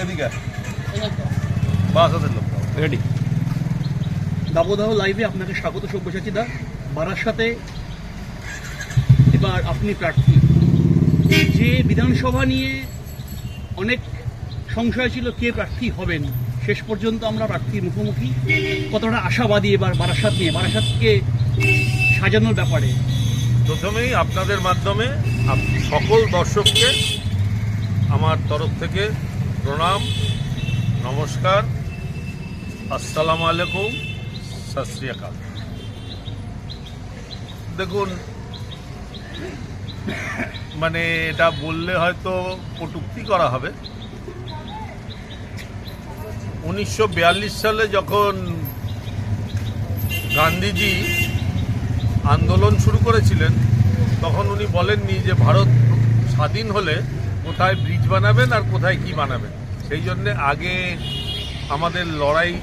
এদিকে বারাসাতের লোক রেডি। দাবদাহ লাইভে আপনাকে স্বাগত সব্যসাচী দা। বারাসাতে এবার আপনি প্রার্থী। যে বিধানসভা নিয়ে অনেক সংশয় ছিল কে প্রার্থী হবেন, শেষ পর্যন্ত আমরা প্রার্থীর মুখোমুখি। কতটা আশাবাদী এবার বারাসাত নিয়ে, বারাসাতকে সাজানোর ব্যাপারে? প্রথমেই আপনাদের মাধ্যমে সকল দর্শককে আমার তরফ থেকে প্রণাম, নমস্কার, আসসালামু আলাইকুম, সত শ্রী আকাল। দেখুন, মানে এটা বললে হয়তো কটূক্তি করা হবে। 1942 সালে যখন গান্ধীজি আন্দোলন শুরু করেছিলেন, তখন উনি বলেননি যে ভারত স্বাধীন হলে কোথায় ব্রিজ বানাবেন আর কোথায় কি বানাবেন। সেই জন্যে আগে আমাদের লড়াই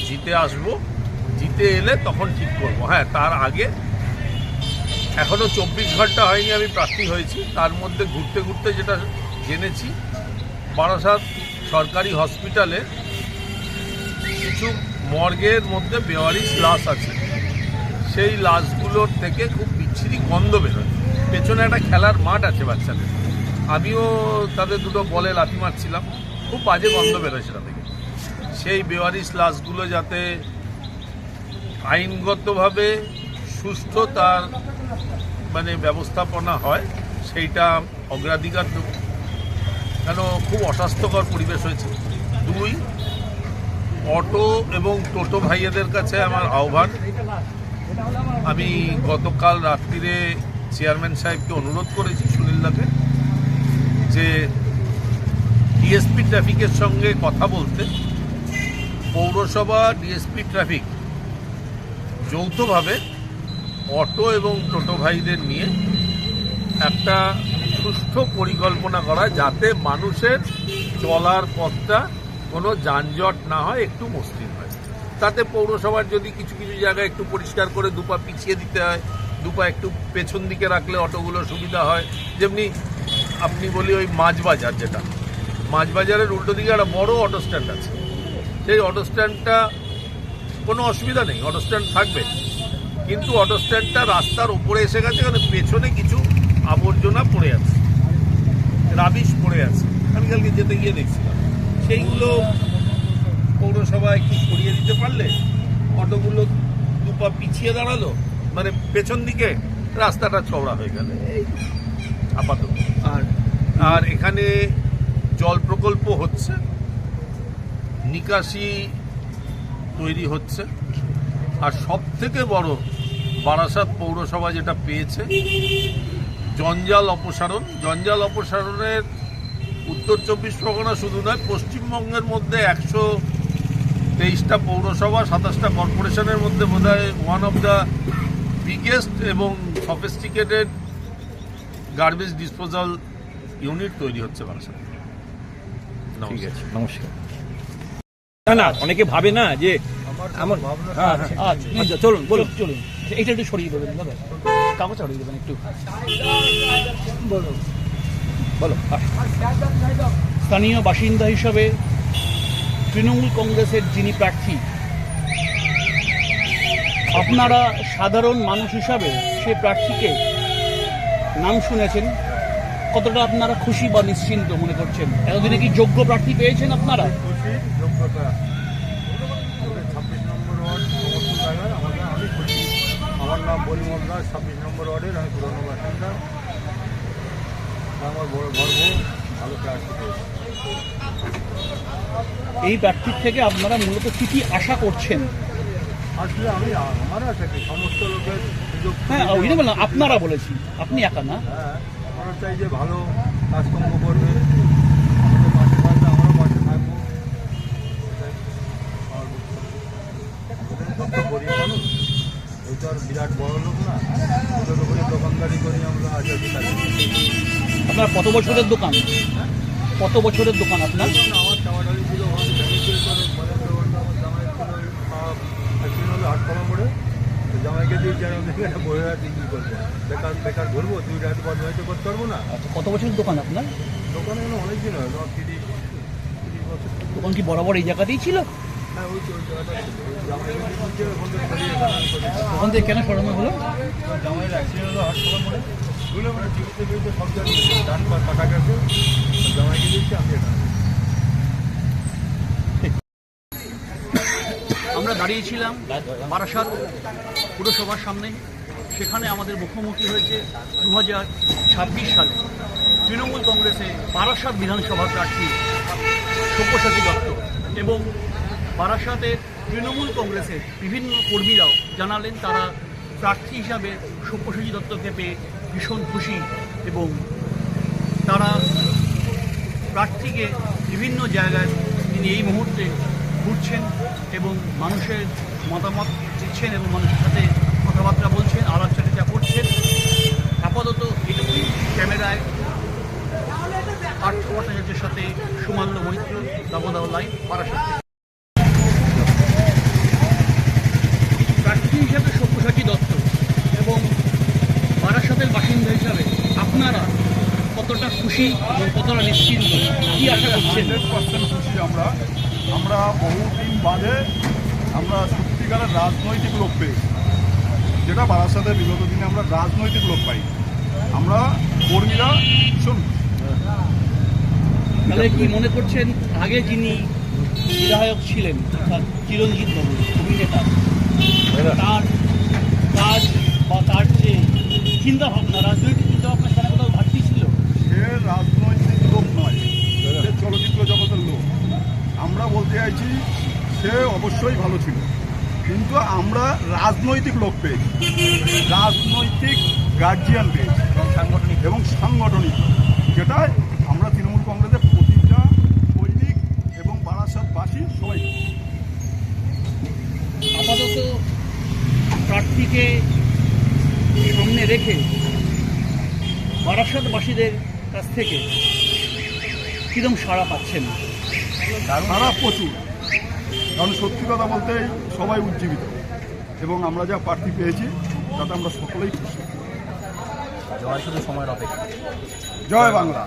জিতে আসবো, জিতে এলে তখন ঠিক করব। হ্যাঁ, তার আগে এখনও 24 ঘন্টা হয়নি আমি প্রার্থী হয়েছি। তার মধ্যে ঘুরতে ঘুরতে যেটা জেনেছি, বারাসাত সরকারি হসপিটালে কিছু মর্গের মধ্যে বেওয়ারিশ লাশ আছে। সেই লাশগুলোর থেকে খুব বিচ্ছিরি গন্ধ বেরোয়। পেছনে একটা খেলার মাঠ আছে বাচ্চাদের, আমিও তাদের দুটো বলে লাথি মারছিলাম, খুব বাজে গন্ধ বেরোয় সেটা থেকে। সেই বেওয়ারিশ লাশগুলো যাতে আইনগতভাবে সুস্থ তার মানে ব্যবস্থাপনা হয়, সেইটা অগ্রাধিকার দেব। কেন, খুব অস্বাস্থ্যকর পরিবেশ হয়েছে। 2, অটো এবং টোটো ভাইয়েদের কাছে আমার আহ্বান, আমি গতকাল রাত্রিরে চেয়ারম্যান সাহেবকে অনুরোধ করেছি, সুনীলদাকে, যে ডিএসপি ট্রাফিকের সঙ্গে কথা বলতে। পৌরসভা, ডিএসপি ট্রাফিক যৌথভাবে অটো এবং টোটো ভাইদের নিয়ে একটা সুষ্ঠু পরিকল্পনা করা, যাতে মানুষের চলার পথটা কোনো যানজট না হয়, একটু মসৃণ হয়। তাতে পৌরসভার যদি কিছু কিছু জায়গায় একটু পরিষ্কার করে দুপা পিছিয়ে দিতে হয়, দুপা একটু পেছন দিকে রাখলে অটোগুলো সুবিধা হয়। যেমনি আপনি বলি ওই মাছবাজার, যেটা মাছবাজারের উল্টো দিকে একটা বড় অটো স্ট্যান্ড আছে, সেই অটো স্ট্যান্ডটা কোনো অসুবিধা নেই, অটো স্ট্যান্ড থাকবে, কিন্তু অটো স্ট্যান্ডটা রাস্তার উপরে এসে গেছে, কারণ পেছনে কিছু আবর্জনা পড়ে আছে, রাবিশ পড়ে আছে। আমি কালকে যেতে গিয়ে দেখছিলাম, সেইগুলো পৌরসভা একটু সরিয়ে দিতে পারলে অটোগুলো দুপা পিছিয়ে দাঁড়ালো, মানে পেছন দিকে রাস্তাটা চওড়া হয়ে গেল এই আপাতত। আর এখানে জল প্রকল্প হচ্ছে, নিকাশি তৈরি হচ্ছে, আর সব থেকে বড় বারাসাত পৌরসভা যেটা পেয়েছে, জঞ্জাল অপসারণ। জঞ্জাল অপসারণের উত্তর 24 পরগনা শুধু নয়, পশ্চিমবঙ্গের মধ্যে 123টা পৌরসভা, 27টা কর্পোরেশনের মধ্যে বোধহয় ওয়ান অফ দ্য বিগেস্ট এবং সফিস্টিকেটেড গার্বেজ ডিসপোজাল ইউনিট তৈরি হচ্ছে বারাসাত। ঠিক আছে, নমস্কার। না, অনেকে ভাবে না যে আমার আচ্ছা, চলুন বলুন, চলুন, এইটা একটু সরিয়ে দেবেন দাদা, কাগজ সরিয়ে দেবেন একটু, বলো। স্থানীয় বাসিন্দা হিসাবে তৃণমূল কংগ্রেসের যিনি প্রার্থী, আপনারা সাধারণ মানুষ হিসাবে সে প্রার্থীকে নাম শুনেছেন, কতটা আপনারা খুশি বা নিশ্চিন্ত মনে করছেন? এতদিনে কি যোগ্য প্রার্থী পেয়েছেন আপনারা? খুশি, যোগ্যতা। 26 নম্বর ওয়ার্ড সমস্ত জায়গায় আমি খুশি। আমার নাম বলিমল দাস, 26 নম্বর ওয়ার্ডের আমি পুরনো বাসিন্দা। আমার বড় গর্ব, ভালো প্রার্থী পেয়েছি। এই প্রার্থীর থেকে আপনারা মূলত কি আশা করছেন? আসলে আমার আছে কি, সমস্ত লোকের সুযোগ। হ্যাঁ, ওই যে বললাম, আপনারা বলেছি, আপনি একা না। হ্যাঁ, আমরা চাই যে ভালো কাজকর্ম করবে, আমাদের পাশে থাকবে, আমরাও পাশে থাকবো। গরিব মানুষ, এই তো আর বিরাট বড় লোক না, ছোটো করে দোকানদারি করি আমরা। আপনার কত বছরের দোকান? কত বছরের দোকান আপনার? আমার চাওয়াটালি ছিল আমার জামাই ছিল হাটকলা মোড়ে, জামাইকে দিয়ে একটা বই বিক্রি করবো, বেকার ঘুরবো, 2 টাকা 5 পয়সা করতে পারবো না। কত বছরের দোকান আপনার? দোকানে অনেক দিন হয়, 30 তখন কি বরাবর এই জায়গাতেই ছিল? হ্যাঁ, ওই জায়গাটা জামাইয়ের দিকে ওখান থেকে সরিয়ে দাঁড়ানো করে তখন থেকে কেন সরানো হলো? জামাইয়ের অ্যাক্সিডেন্ট হলো হাসপাতাল মনে ওগুলো মানে চিকিৎসা বিরুদ্ধে সব জায়গায় ডান পা কাটা গেছে জামাইকে দিচ্ছি আমি এটা আমরা দাঁড়িয়েছিলাম বারাসাত পুরসভার সামনে। সেখানে আমাদের মুখোমুখি হয়েছে 2026 সালে তৃণমূল কংগ্রেসে বারাসাত বিধানসভা প্রার্থী সব্যসাচী দত্ত এবং বারাসাতের তৃণমূল কংগ্রেসের বিভিন্ন কর্মীরাও জানালেন তারা প্রার্থী হিসাবে সব্যসাচী দত্তকে পেয়ে ভীষণ খুশি এবং তারা প্রার্থীকে বিভিন্ন জায়গায় তিনি এই মুহূর্তে ঘুরছেন এবং মানুষের মতামত দিচ্ছেন এবং মানুষের সাথে কথাবার্তা বলছেন, আলাপচারিতা করছেন। আপাতত এটুকুই। ক্যামেরায় পার্থ ভট্টাচার্যের সাথে সুমান্য মৈত্র, দামোদর লাইভ, বারাসাত। প্রার্থী হিসাবে সব্যসাচী দত্ত এবং বারাসাতের বাসিন্দা হিসাবে আপনারা কতটা খুশি এবং কতটা নিশ্চিন্ত, কি আশা করছেন? 100% খুশি আমরা বহুদিন বাদে আমরা সত্যিকারের রাজনৈতিক লোক পেয়েছি, যেটা বারাসাতের বিগত দিনে আমরা রাজনৈতিক লোক পাই। আমরা কর্মীরা ভীষণ তাহলে কি মনে করছেন আগে যিনি বিধায়ক ছিলেন অর্থাৎ চিরঞ্জিত বাবু অভিনেতা, তার কাজ বা তার যে চিন্তাভাবনা, রাজনৈতিক চিন্তাভাবনা, সেটা কোথাও ঘাটতি ছিল? সে রাজনৈতিক লোক নয়, সে চলচ্চিত্র জগতের লোক। আমরা বলতে চাইছি সে অবশ্যই ভালো ছিল, কিন্তু আমরা রাজনৈতিক লোক পেয়েছি, রাজনৈতিক গার্জিয়ান পেয়েছি এবং সাংগঠনিক, যেটা আমরা তৃণমূল কংগ্রেসের প্রতিটা সৈনিক এবং বারাসাতবাসী সবাই। আপাতত প্রার্থীকে সামনে রেখে বারাসাতবাসীদের কাছ থেকে কিরম সাড়া পাচ্ছেন? সারা প্রচুর, কারণ সত্যি কথা বলতে সবাই উজ্জীবিত এবং আমরা যা প্রার্থী পেয়েছি তাতে আমরা সকলেই খুশি। জয় শুধু সময়ের অপেক্ষা। জয় বাংলা।